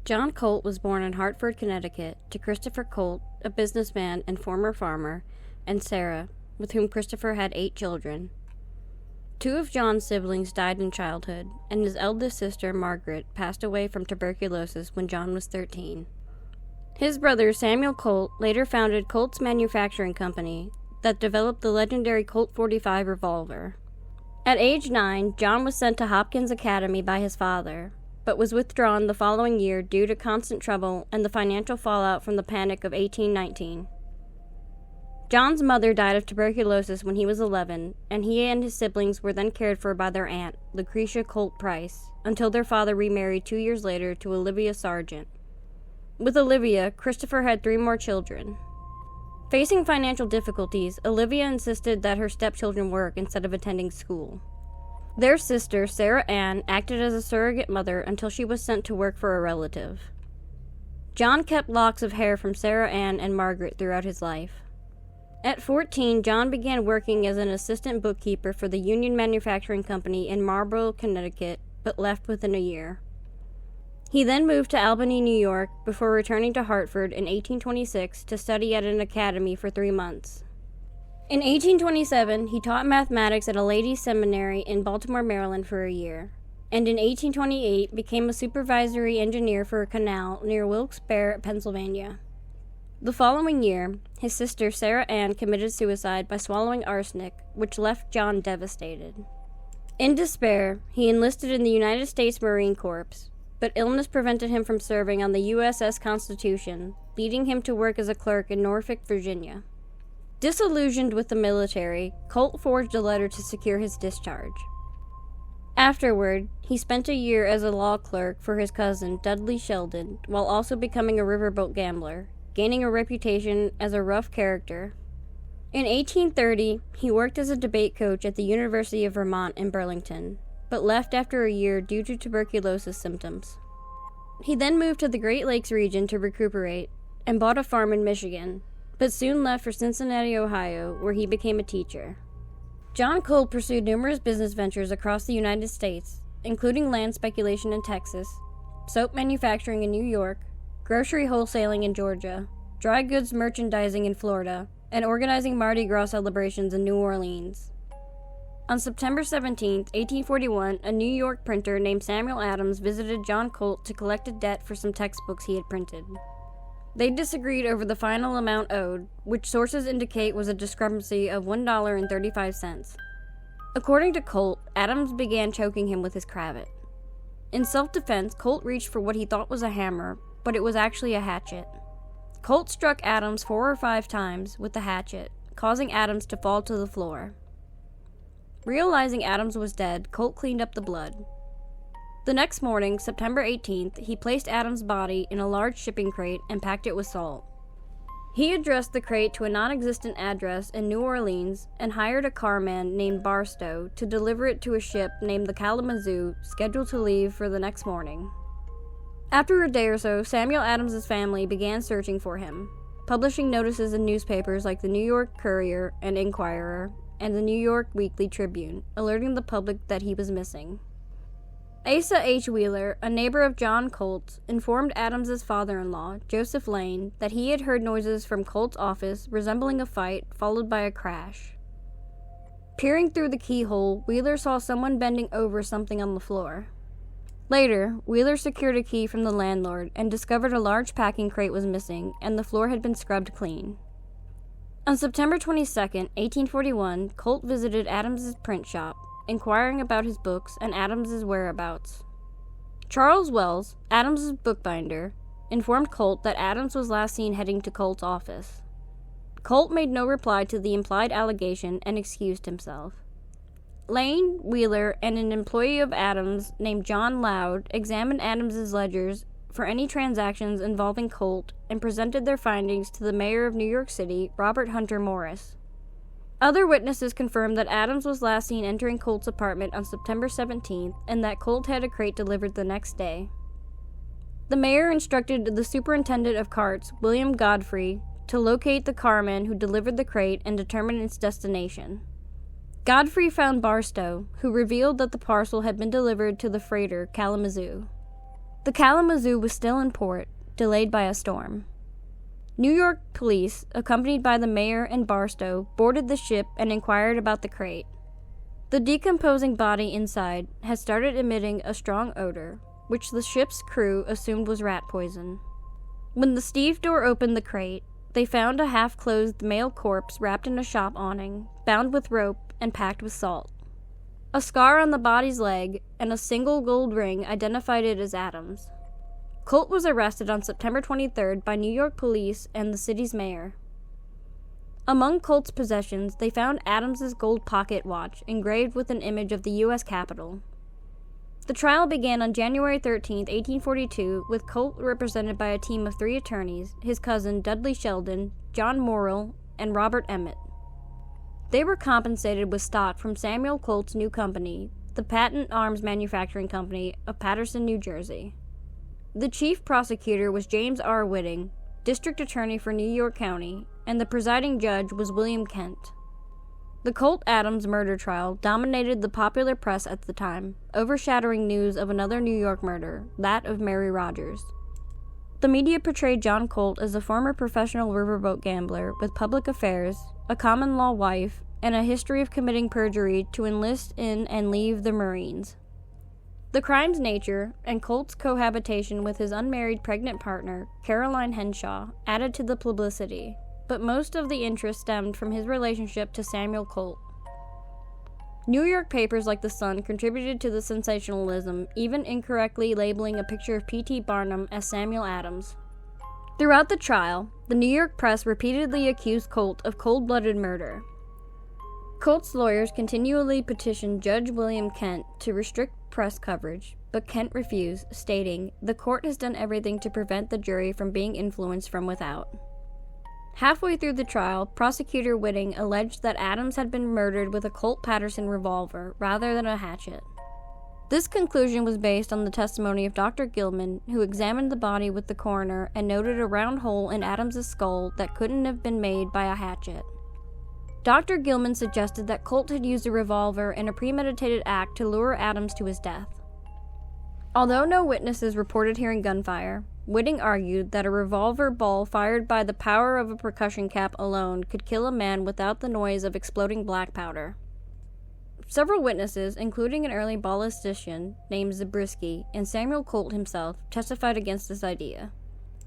John Colt was born in Hartford, Connecticut, to Christopher Colt, a businessman and former farmer, and Sarah, with whom Christopher had 8 children. 2 of John's siblings died in childhood, and his eldest sister, Margaret, passed away from tuberculosis when John was 13. His brother, Samuel Colt, later founded Colt's Manufacturing Company that developed the legendary Colt 45 revolver. At age 9, John was sent to Hopkins Academy by his father, but was withdrawn the following year due to constant trouble and the financial fallout from the Panic of 1819. John's mother died of tuberculosis when he was 11, and he and his siblings were then cared for by their aunt, Lucretia Colt Price, until their father remarried 2 years later to Olivia Sargent. With Olivia, Christopher had 3 more children. Facing financial difficulties, Olivia insisted that her stepchildren work instead of attending school. Their sister, Sarah Ann, acted as a surrogate mother until she was sent to work for a relative. John kept locks of hair from Sarah Ann and Margaret throughout his life. At 14, John began working as an assistant bookkeeper for the Union Manufacturing Company in Marlborough, Connecticut, but left within a year. He then moved to Albany, New York, before returning to Hartford in 1826 to study at an academy for 3 months. In 1827, he taught mathematics at a ladies' seminary in Baltimore, Maryland for a year, and in 1828 became a supervisory engineer for a canal near Wilkes-Barre, Pennsylvania. The following year, his sister Sarah Ann committed suicide by swallowing arsenic, which left John devastated. In despair, he enlisted in the United States Marine Corps, but illness prevented him from serving on the USS Constitution, leading him to work as a clerk in Norfolk, Virginia. Disillusioned with the military, Colt forged a letter to secure his discharge. Afterward, he spent a year as a law clerk for his cousin, Dudley Sheldon, while also becoming a riverboat gambler, gaining a reputation as a rough character. In 1830, he worked as a debate coach at the University of Vermont in Burlington, but left after a year due to tuberculosis symptoms. He then moved to the Great Lakes region to recuperate, and bought a farm in Michigan, but soon left for Cincinnati, Ohio, where he became a teacher. John Colt pursued numerous business ventures across the United States, including land speculation in Texas, soap manufacturing in New York, grocery wholesaling in Georgia, dry goods merchandising in Florida, and organizing Mardi Gras celebrations in New Orleans. On September 17, 1841, a New York printer named Samuel Adams visited John Colt to collect a debt for some textbooks he had printed. They disagreed over the final amount owed, which sources indicate was a discrepancy of $1.35. According to Colt, Adams began choking him with his cravat. In self-defense, Colt reached for what he thought was a hammer, but it was actually a hatchet. Colt struck Adams 4 or 5 times with the hatchet, causing Adams to fall to the floor. Realizing Adams was dead, Colt cleaned up the blood. The next morning, September 18th, he placed Adams' body in a large shipping crate and packed it with salt. He addressed the crate to a non-existent address in New Orleans and hired a carman named Barstow to deliver it to a ship named the Kalamazoo, scheduled to leave for the next morning. After a day or so, Samuel Adams' family began searching for him, publishing notices in newspapers like the New York Courier and Inquirer and the New York Weekly Tribune, alerting the public that he was missing. Asa H. Wheeler, a neighbor of John Colt, informed Adams' father-in-law, Joseph Lane, that he had heard noises from Colt's office resembling a fight, followed by a crash. Peering through the keyhole, Wheeler saw someone bending over something on the floor. Later, Wheeler secured a key from the landlord and discovered a large packing crate was missing and the floor had been scrubbed clean. On September 22, 1841, Colt visited Adams' print shop, inquiring about his books and Adams' whereabouts. Charles Wells, Adams' bookbinder, informed Colt that Adams was last seen heading to Colt's office. Colt made no reply to the implied allegation and excused himself. Lane, Wheeler, and an employee of Adams named John Loud examined Adams' ledgers for any transactions involving Colt and presented their findings to the mayor of New York City, Robert Hunter Morris. Other witnesses confirmed that Adams was last seen entering Colt's apartment on September 17th and that Colt had a crate delivered the next day. The mayor instructed the superintendent of carts, William Godfrey, to locate the carman who delivered the crate and determine its destination. Godfrey found Barstow, who revealed that the parcel had been delivered to the freighter Kalamazoo. The Kalamazoo was still in port, delayed by a storm. New York police, accompanied by the mayor and Barstow, boarded the ship and inquired about the crate. The decomposing body inside had started emitting a strong odor, which the ship's crew assumed was rat poison. When the stevedore opened the crate, they found a half-clothed male corpse wrapped in a shop awning, bound with rope, and packed with salt. A scar on the body's leg and a single gold ring identified it as Adams. Colt was arrested on September 23rd by New York police and the city's mayor. Among Colt's possessions, they found Adams's gold pocket watch engraved with an image of the U.S. Capitol. The trial began on January 13, 1842, with Colt represented by a team of 3 attorneys, his cousin Dudley Sheldon, John Morrill, and Robert Emmett. They were compensated with stock from Samuel Colt's new company, the Patent Arms Manufacturing Company of Paterson, New Jersey. The chief prosecutor was James R. Whitting, district attorney for New York County, and the presiding judge was William Kent. The Colt-Adams murder trial dominated the popular press at the time, overshadowing news of another New York murder, that of Mary Rogers. The media portrayed John Colt as a former professional riverboat gambler with public affairs, a common-law wife, and a history of committing perjury to enlist in and leave the Marines. The crime's nature, and Colt's cohabitation with his unmarried pregnant partner, Caroline Henshaw, added to the publicity, but most of the interest stemmed from his relationship to Samuel Colt. New York papers like The Sun contributed to the sensationalism, even incorrectly labeling a picture of P.T. Barnum as Samuel Adams. Throughout the trial, the New York press repeatedly accused Colt of cold-blooded murder. Colt's lawyers continually petitioned Judge William Kent to restrict press coverage, but Kent refused, stating, "The court has done everything to prevent the jury from being influenced from without." Halfway through the trial, Prosecutor Whitting alleged that Adams had been murdered with a Colt Patterson revolver rather than a hatchet. This conclusion was based on the testimony of Dr. Gilman, who examined the body with the coroner and noted a round hole in Adams's skull that couldn't have been made by a hatchet. Dr. Gilman suggested that Colt had used a revolver in a premeditated act to lure Adams to his death. Although no witnesses reported hearing gunfire, Whitting argued that a revolver ball fired by the power of a percussion cap alone could kill a man without the noise of exploding black powder. Several witnesses, including an early ballistician named Zabriskie and Samuel Colt himself, testified against this idea.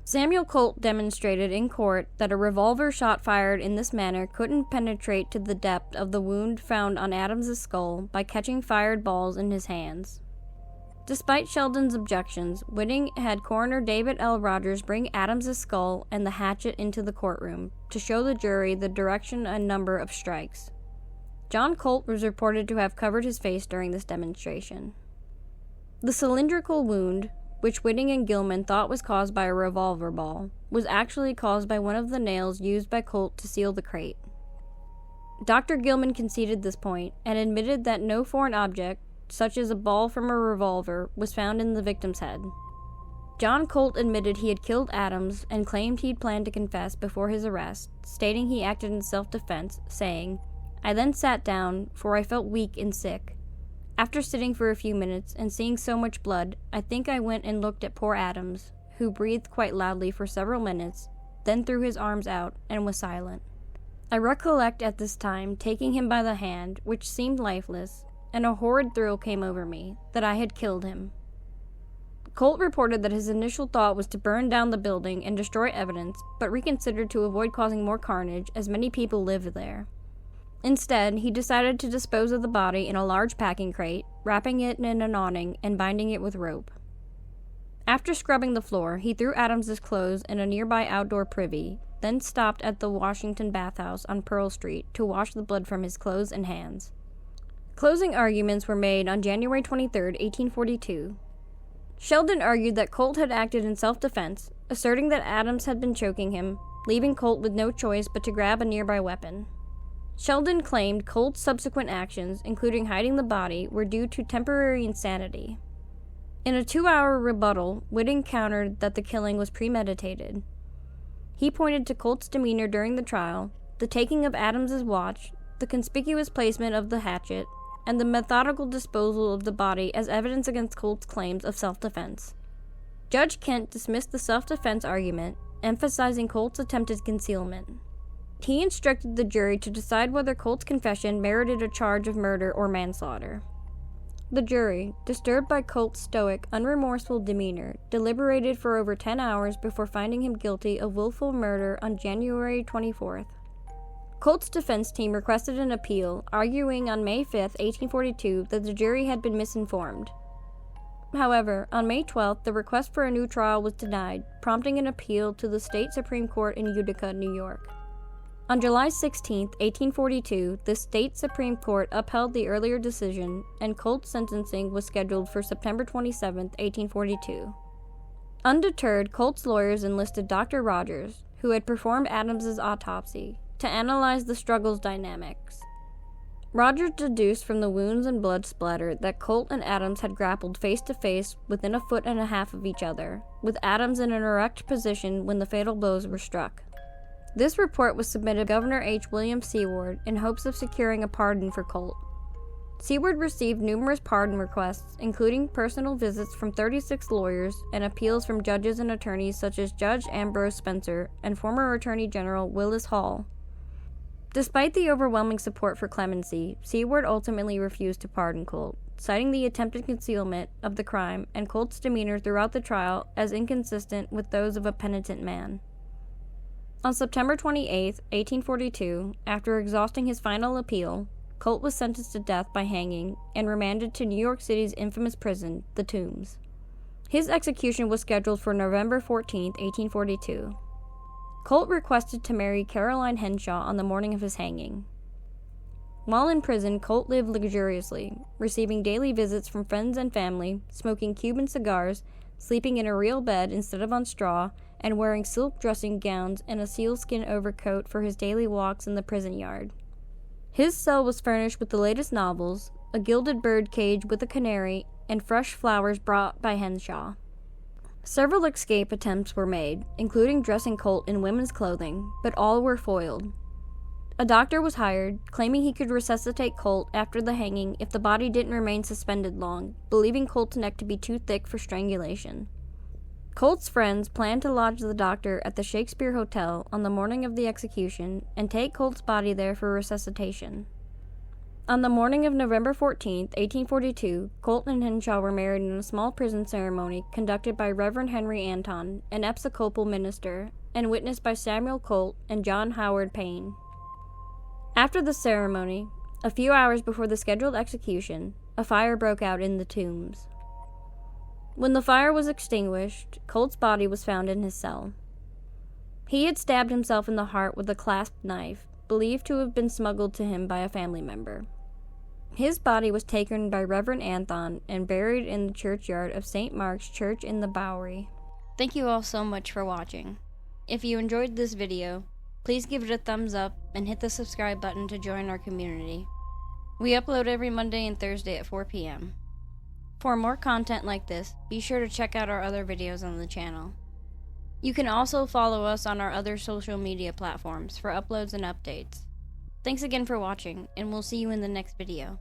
Samuel Colt demonstrated in court that a revolver shot fired in this manner couldn't penetrate to the depth of the wound found on Adams's skull by catching fired balls in his hands. Despite Sheldon's objections, Whitting had coroner David L. Rogers bring Adams's skull and the hatchet into the courtroom to show the jury the direction and number of strikes. John Colt was reported to have covered his face during this demonstration. The cylindrical wound, which Whitting and Gilman thought was caused by a revolver ball, was actually caused by one of the nails used by Colt to seal the crate. Dr. Gilman conceded this point and admitted that no foreign object, such as a ball from a revolver, was found in the victim's head. John Colt admitted he had killed Adams and claimed he'd planned to confess before his arrest, stating he acted in self-defense, saying, "I then sat down, for I felt weak and sick. After sitting for a few minutes and seeing so much blood, I think I went and looked at poor Adams, who breathed quite loudly for several minutes, then threw his arms out and was silent. I recollect at this time taking him by the hand, which seemed lifeless, and a horrid thrill came over me, that I had killed him." Colt reported that his initial thought was to burn down the building and destroy evidence, but reconsidered to avoid causing more carnage, as many people lived there. Instead, he decided to dispose of the body in a large packing crate, wrapping it in an awning and binding it with rope. After scrubbing the floor, he threw Adams's clothes in a nearby outdoor privy, then stopped at the Washington bathhouse on Pearl Street to wash the blood from his clothes and hands. Closing arguments were made on January 23, 1842. Sheldon argued that Colt had acted in self-defense, asserting that Adams had been choking him, leaving Colt with no choice but to grab a nearby weapon. Sheldon claimed Colt's subsequent actions, including hiding the body, were due to temporary insanity. In a 2-hour rebuttal, Whitting countered that the killing was premeditated. He pointed to Colt's demeanor during the trial, the taking of Adams's watch, the conspicuous placement of the hatchet, and the methodical disposal of the body as evidence against Colt's claims of self-defense. Judge Kent dismissed the self-defense argument, emphasizing Colt's attempted concealment. He instructed the jury to decide whether Colt's confession merited a charge of murder or manslaughter. The jury, disturbed by Colt's stoic, unremorseful demeanor, deliberated for over 10 hours before finding him guilty of willful murder on January 24th. Colt's defense team requested an appeal, arguing on May 5, 1842, that the jury had been misinformed. However, on May 12th, the request for a new trial was denied, prompting an appeal to the state Supreme Court in Utica, New York. On July 16, 1842, the state Supreme Court upheld the earlier decision, and Colt's sentencing was scheduled for September 27, 1842. Undeterred, Colt's lawyers enlisted Dr. Rogers, who had performed Adams's autopsy, to analyze the struggle's dynamics. Rogers deduced from the wounds and blood splatter that Colt and Adams had grappled face-to-face within 1.5 feet of each other, with Adams in an erect position when the fatal blows were struck. This report was submitted to Governor H. William Seward in hopes of securing a pardon for Colt. Seward received numerous pardon requests, including personal visits from 36 lawyers and appeals from judges and attorneys such as Judge Ambrose Spencer and former Attorney General Willis Hall. Despite the overwhelming support for clemency, Seward ultimately refused to pardon Colt, citing the attempted concealment of the crime and Colt's demeanor throughout the trial as inconsistent with those of a penitent man. On September 28, 1842, after exhausting his final appeal, Colt was sentenced to death by hanging and remanded to New York City's infamous prison, the Tombs. His execution was scheduled for November 14, 1842. Colt requested to marry Caroline Henshaw on the morning of his hanging. While in prison, Colt lived luxuriously, receiving daily visits from friends and family, smoking Cuban cigars, sleeping in a real bed instead of on straw, and wearing silk dressing gowns and a sealskin overcoat for his daily walks in the prison yard. His cell was furnished with the latest novels, a gilded bird cage with a canary, and fresh flowers brought by Henshaw. Several escape attempts were made, including dressing Colt in women's clothing, but all were foiled. A doctor was hired, claiming he could resuscitate Colt after the hanging if the body didn't remain suspended long, believing Colt's neck to be too thick for strangulation. Colt's friends planned to lodge the doctor at the Shakespeare Hotel on the morning of the execution and take Colt's body there for resuscitation. On the morning of November 14, 1842, Colt and Henshaw were married in a small prison ceremony conducted by Reverend Henry Anton, an Episcopal minister, and witnessed by Samuel Colt and John Howard Payne. After the ceremony, a few hours before the scheduled execution, a fire broke out in the Tombs. When the fire was extinguished, Colt's body was found in his cell. He had stabbed himself in the heart with a clasp knife, believed to have been smuggled to him by a family member. His body was taken by Reverend Anton and buried in the churchyard of St. Mark's Church in the Bowery. Thank you all so much for watching. If you enjoyed this video, please give it a thumbs up and hit the subscribe button to join our community. We upload every Monday and Thursday at 4 p.m. For more content like this, be sure to check out our other videos on the channel. You can also follow us on our other social media platforms for uploads and updates. Thanks again for watching, and we'll see you in the next video.